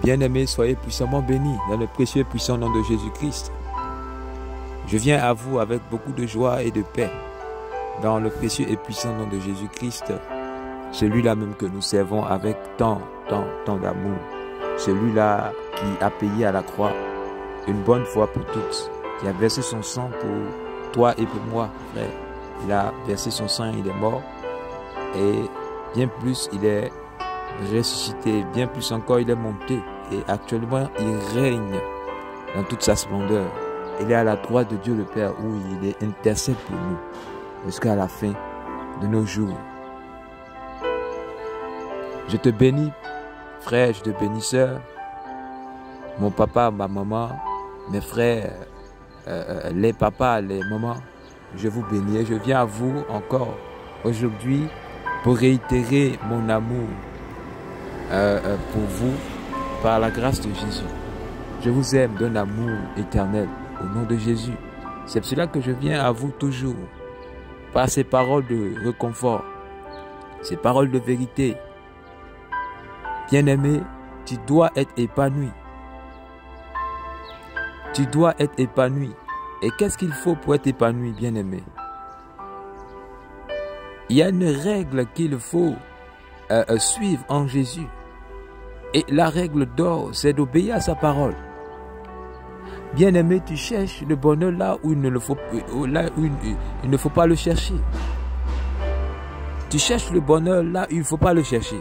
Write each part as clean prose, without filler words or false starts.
Bien-aimés, soyez puissamment bénis dans le précieux et puissant nom de Jésus-Christ. Je viens à vous avec beaucoup de joie et de paix dans le précieux et puissant nom de Jésus-Christ, celui-là même que nous servons avec tant d'amour, celui-là qui a payé à la croix une bonne fois pour toutes, qui a versé son sang pour toi et pour moi, frère. Il a versé son sang, il est mort, et bien plus, il est ressuscité, bien plus encore, il est monté, et actuellement, il règne dans toute sa splendeur. Il est à la droite de Dieu le Père, où il est intercède pour nous, jusqu'à la fin de nos jours. Je te bénis, frère, je te bénis, sœur, mon papa, ma maman, mes frères, les papas, les mamans, je vous bénis et je viens à vous encore aujourd'hui pour réitérer mon amour pour vous par la grâce de Jésus. Je vous aime d'un amour éternel au nom de Jésus. C'est pour cela que je viens à vous toujours par ces paroles de réconfort, ces paroles de vérité. Bien-aimé, tu dois être épanoui. Tu dois être épanoui. Et qu'est-ce qu'il faut pour être épanoui, bien-aimé? Il y a une règle qu'il faut suivre en Jésus. Et la règle d'or, c'est d'obéir à sa parole. Bien-aimé, tu cherches le bonheur là où il ne faut pas le chercher. Tu cherches le bonheur là où il ne faut pas le chercher.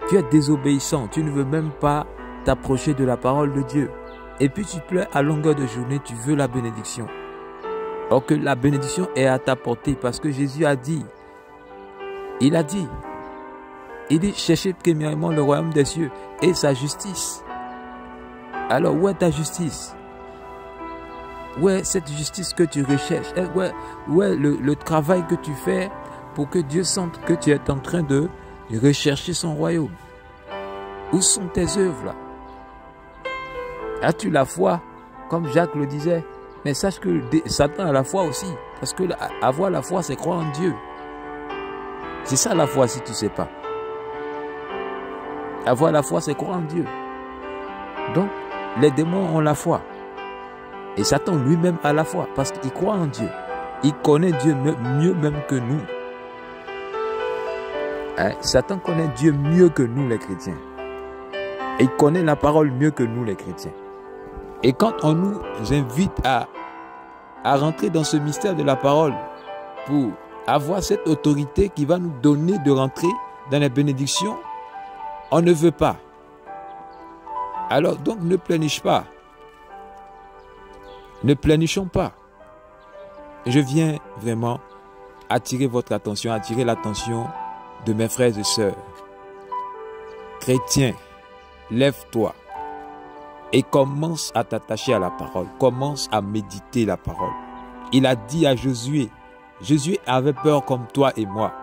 Tu es désobéissant, tu ne veux même pas t'approcher de la parole de Dieu. Et puis tu pleures à longueur de journée, tu veux la bénédiction. Or que la bénédiction est à ta portée parce que Jésus a dit, il dit, cherchez premièrement le royaume des cieux et sa justice. Alors où est ta justice? Où est cette justice que tu recherches? Où est le travail que tu fais pour que Dieu sente que tu es en train de rechercher son royaume? Où sont tes œuvres là? As-tu la foi, comme Jacques le disait? Mais sache que Satan a la foi aussi. Parce que avoir la foi, c'est croire en Dieu. C'est ça la foi si tu ne sais pas. Avoir la foi, c'est croire en Dieu. Donc, les démons ont la foi. Et Satan lui-même a la foi parce qu'il croit en Dieu. Il connaît Dieu mieux même que nous. Satan connaît Dieu mieux que nous les chrétiens. Et il connaît la parole mieux que nous les chrétiens. Et quand on nous invite à rentrer dans ce mystère de la parole pour avoir cette autorité qui va nous donner de rentrer dans les bénédictions, on ne veut pas. Alors donc ne pleurniche pas. Ne pleurnichons pas. Je viens vraiment attirer votre attention, attirer l'attention de mes frères et sœurs. Chrétiens, lève-toi et commence à t'attacher à la parole. Commence à méditer la parole. Il a dit à Josué, Josué avait peur comme toi et moi.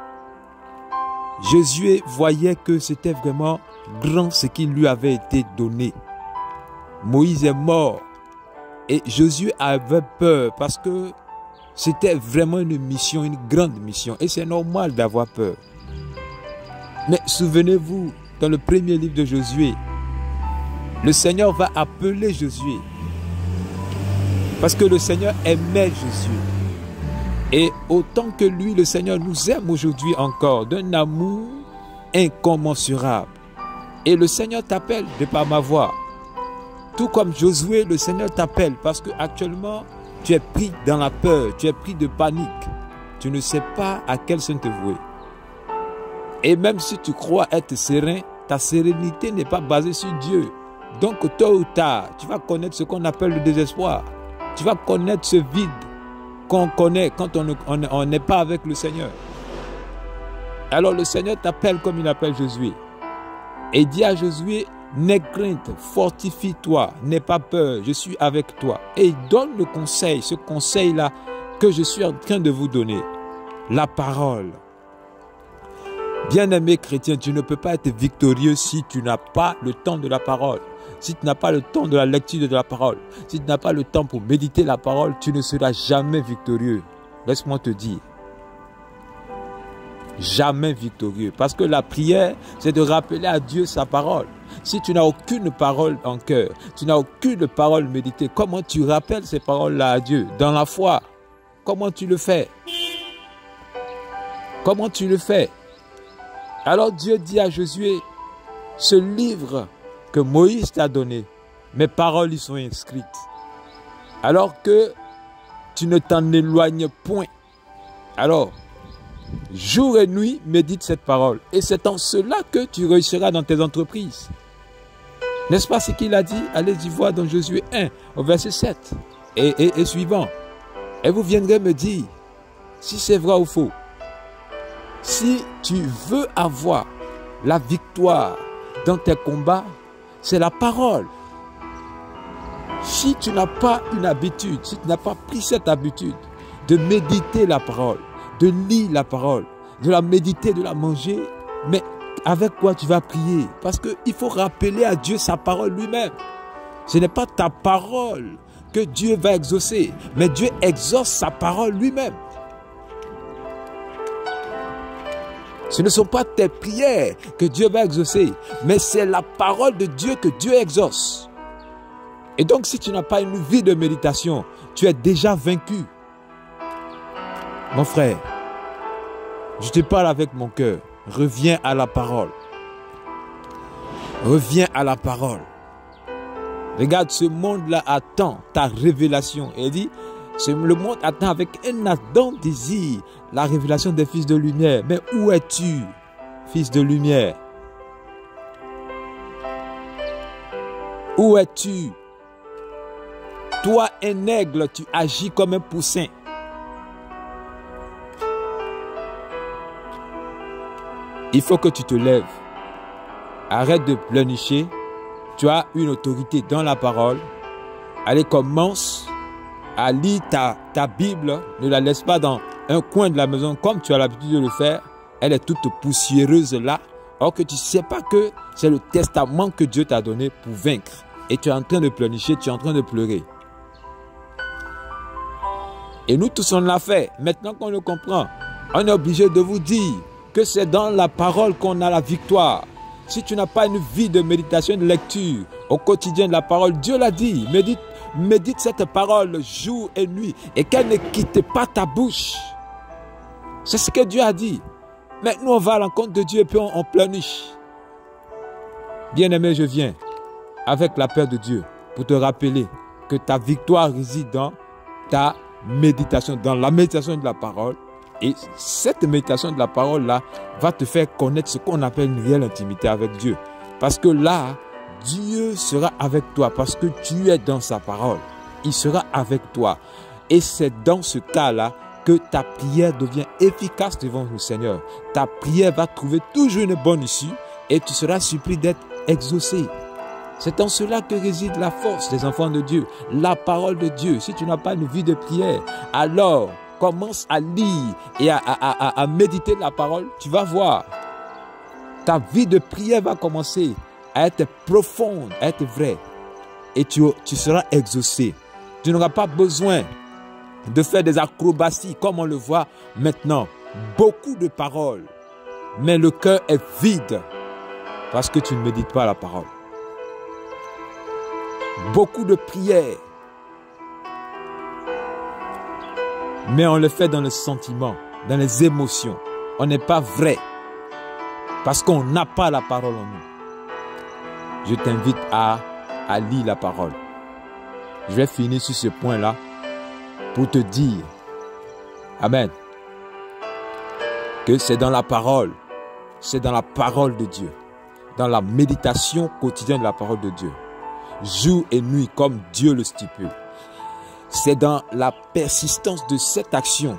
Josué voyait que c'était vraiment grand ce qui lui avait été donné. Moïse est mort et Josué avait peur parce que c'était vraiment une mission, une grande mission. Et c'est normal d'avoir peur. Mais souvenez-vous, dans le premier livre de Josué, le Seigneur va appeler Josué. Parce que le Seigneur aimait Josué. Et autant que lui, le Seigneur nous aime aujourd'hui encore d'un amour incommensurable. Et le Seigneur t'appelle de par ma voix. Tout comme Josué, le Seigneur t'appelle parce que actuellement tu es pris dans la peur, tu es pris de panique. Tu ne sais pas à quel sein te vouer. Et même si tu crois être serein, ta sérénité n'est pas basée sur Dieu. Donc tôt ou tard, tu vas connaître ce qu'on appelle le désespoir. Tu vas connaître ce vide qu'on connaît quand on n'est pas avec le Seigneur. Alors le Seigneur t'appelle comme il appelle Josué. Et dit à Josué, n'aie crainte, fortifie-toi, n'aie pas peur, je suis avec toi. Et il donne le conseil, ce conseil-là que je suis en train de vous donner. La parole. Bien-aimé chrétien, tu ne peux pas être victorieux si tu n'as pas le temps de la parole. Si tu n'as pas le temps de la lecture de la parole, si tu n'as pas le temps pour méditer la parole, tu ne seras jamais victorieux. Laisse-moi te dire. Jamais victorieux. Parce que la prière, c'est de rappeler à Dieu sa parole. Si tu n'as aucune parole en cœur, tu n'as aucune parole méditée, comment tu rappelles ces paroles-là à Dieu? Dans la foi, comment tu le fais? Comment tu le fais? Alors Dieu dit à Josué, ce livre que Moïse t'a donné, mes paroles y sont inscrites. Alors que tu ne t'en éloignes point. Alors, jour et nuit, médite cette parole. Et c'est en cela que tu réussiras dans tes entreprises. N'est-ce pas ce qu'il a dit? Allez-y voir dans Josué 1, au verset 7 et suivant. Et vous viendrez me dire si c'est vrai ou faux. Si tu veux avoir la victoire dans tes combats, c'est la parole. Si tu n'as pas une habitude, si tu n'as pas pris cette habitude de méditer la parole, de lire la parole, de la méditer, de la manger, mais avec quoi tu vas prier? Parce qu'il faut rappeler à Dieu sa parole lui-même. Ce n'est pas ta parole que Dieu va exaucer, mais Dieu exauce sa parole lui-même. Ce ne sont pas tes prières que Dieu va exaucer, mais c'est la parole de Dieu que Dieu exauce. Et donc, si tu n'as pas une vie de méditation, tu es déjà vaincu. Mon frère, je te parle avec mon cœur. Reviens à la parole. Reviens à la parole. Regarde, ce monde-là attend ta révélation. Et il dit, le monde attend avec un ardent désir la révélation des fils de lumière. Mais où es-tu, fils de lumière? Où es-tu? Toi, un aigle, tu agis comme un poussin. Il faut que tu te lèves. Arrête de pleurnicher. Tu as une autorité dans la parole. Allez, commence à lire ta Bible. Ne la laisse pas dans un coin de la maison comme tu as l'habitude de le faire. Elle est toute poussiéreuse là. Or que tu ne sais pas que c'est le testament que Dieu t'a donné pour vaincre. Et tu es en train de pleurnicher, tu es en train de pleurer. Et nous tous on l'a fait. Maintenant qu'on le comprend, on est obligé de vous dire que c'est dans la parole qu'on a la victoire. Si tu n'as pas une vie de méditation, de lecture au quotidien de la parole, Dieu l'a dit, médite cette parole jour et nuit et qu'elle ne quitte pas ta bouche. C'est ce que Dieu a dit. Mais nous on va à l'encontre de Dieu et puis on pleurniche. Bien-aimé, je viens avec la paix de Dieu pour te rappeler que ta victoire réside dans ta méditation, dans la méditation de la parole. Et cette méditation de la parole-là va te faire connaître ce qu'on appelle une réelle intimité avec Dieu. Parce que là, Dieu sera avec toi parce que tu es dans sa parole. Il sera avec toi. Et c'est dans ce cas-là que ta prière devient efficace devant le Seigneur. Ta prière va trouver toujours une bonne issue et tu seras surpris d'être exaucé. C'est en cela que réside la force des enfants de Dieu, la parole de Dieu. Si tu n'as pas une vie de prière, alors commence à lire et à méditer la parole, tu vas voir. Ta vie de prière va commencer à être profonde, à être vraie. Et tu seras exaucé. Tu n'auras pas besoin de faire des acrobaties comme on le voit maintenant. Beaucoup de paroles, mais le cœur est vide parce que tu ne médites pas la parole. Beaucoup de prières, mais on le fait dans le sentiment, dans les émotions. On n'est pas vrai parce qu'on n'a pas la parole en nous. Je t'invite à lire la parole. Je vais finir sur ce point-là pour te dire, amen, que c'est dans la parole, c'est dans la parole de Dieu, dans la méditation quotidienne de la parole de Dieu, jour et nuit comme Dieu le stipule. C'est dans la persistance de cette action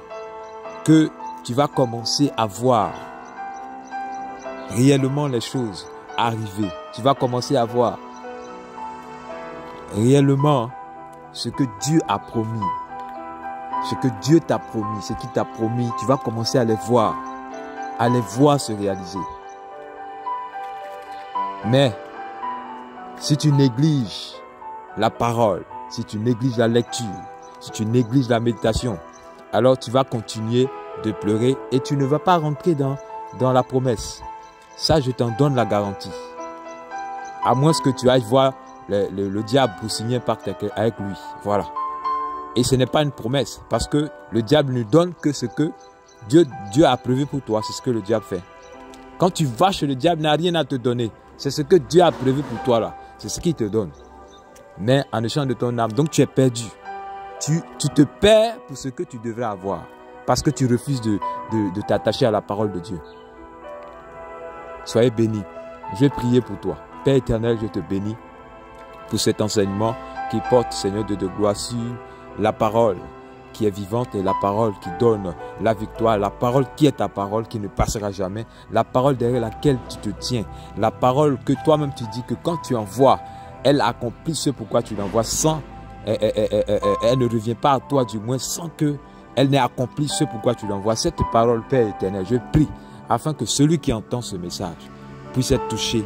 que tu vas commencer à voir réellement les choses arriver. Tu vas commencer à voir réellement ce que Dieu a promis. Ce que Dieu t'a promis, ce qu'il t'a promis, tu vas commencer à les voir se réaliser. Mais si tu négliges la parole, si tu négliges la lecture, si tu négliges la méditation, alors tu vas continuer de pleurer et tu ne vas pas rentrer dans la promesse. Ça, je t'en donne la garantie. À moins que tu ailles voir le diable pour signer un pacte avec lui. Voilà. Et ce n'est pas une promesse parce que le diable ne donne que ce que Dieu a prévu pour toi. C'est ce que le diable fait. Quand tu vas chez le diable, il n'a rien à te donner. C'est ce que Dieu a prévu pour toi là. C'est ce qu'il te donne. Mais en échange de ton âme, donc tu es perdu. Tu te perds pour ce que tu devrais avoir. Parce que tu refuses de t'attacher à la parole de Dieu. Soyez bénis. Je vais prier pour toi. Père éternel, je te bénis pour cet enseignement qui porte, Seigneur de gloire, sur la parole qui est vivante et la parole qui donne la victoire, la parole qui est ta parole, qui ne passera jamais, la parole derrière laquelle tu te tiens, la parole que toi-même tu dis que quand tu envoies, elle accomplit ce pourquoi tu l'envoies sans, elle ne revient pas à toi du moins sans que elle n'ait accompli ce pourquoi tu l'envoies. Cette parole, Père éternel, je prie afin que celui qui entend ce message puisse être touché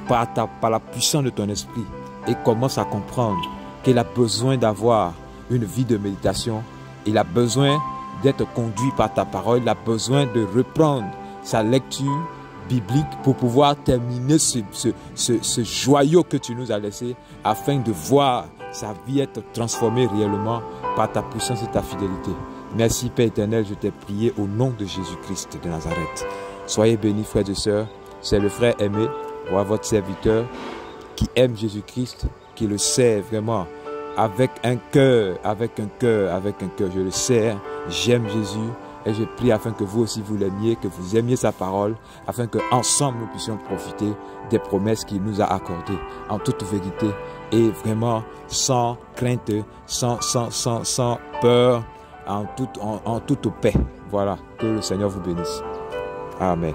par la puissance de ton esprit et commence à comprendre qu'il a besoin d'avoir une vie de méditation. Il a besoin d'être conduit par ta parole. Il a besoin de reprendre sa lecture biblique pour pouvoir terminer ce joyau que tu nous as laissé afin de voir sa vie être transformée réellement par ta puissance et ta fidélité. Merci Père éternel, je t'ai prié au nom de Jésus-Christ de Nazareth. Soyez bénis frères et sœurs. C'est le frère aimé, voilà votre serviteur qui aime Jésus-Christ, qui le sert vraiment avec un cœur, je le sers, j'aime Jésus et je prie afin que vous aussi vous l'aimiez, que vous aimiez sa parole, afin qu'ensemble nous puissions profiter des promesses qu'il nous a accordées en toute vérité et vraiment sans crainte, sans peur, en toute paix. Voilà, que le Seigneur vous bénisse. Amen.